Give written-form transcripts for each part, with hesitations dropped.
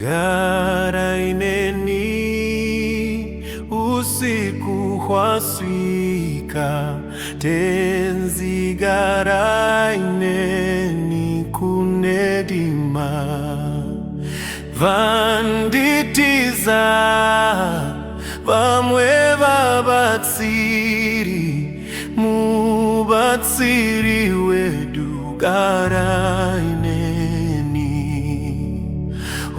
Garaineni usiku hwaswika, tenzi garaineni kunedima, vanditiza vamwe vabatsiri, mubatsiri wedu garaineni.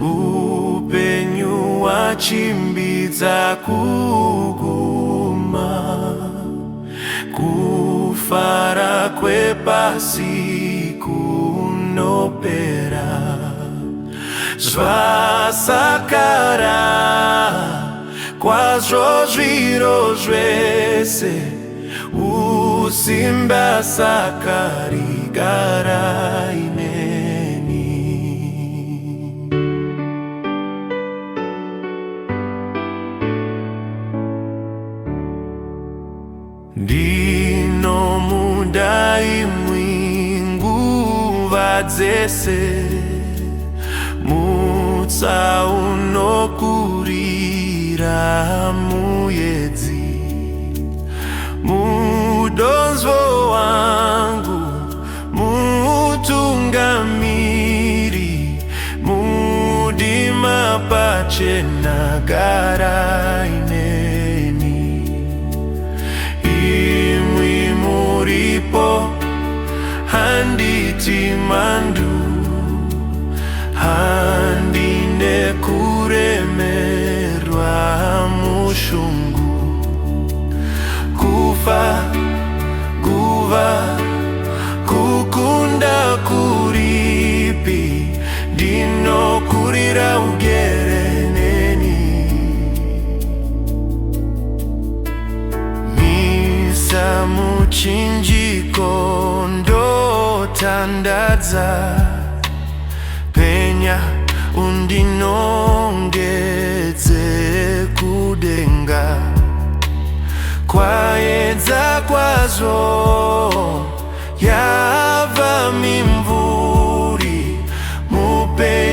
Upenyu wachimbidza kuguma, kufara kwepasi kunopera, zvasakara kwazvo zviro zvese, usimba sakari garaineni. Ndino mudai nguva dzese, mutsa unokurira muedzi, mudonzvo wangu mutungamiri, mudima pachena garaineni. Imwi muripo handiti mandu, handine kuremerwa mushungu, kufa guva kukunda kuripi, ndinokurira ugereneni. Misa muchinjiko ndotandadza, penya undinongedze kudenga, kwaedza kwazvo yabva mimvuri mupe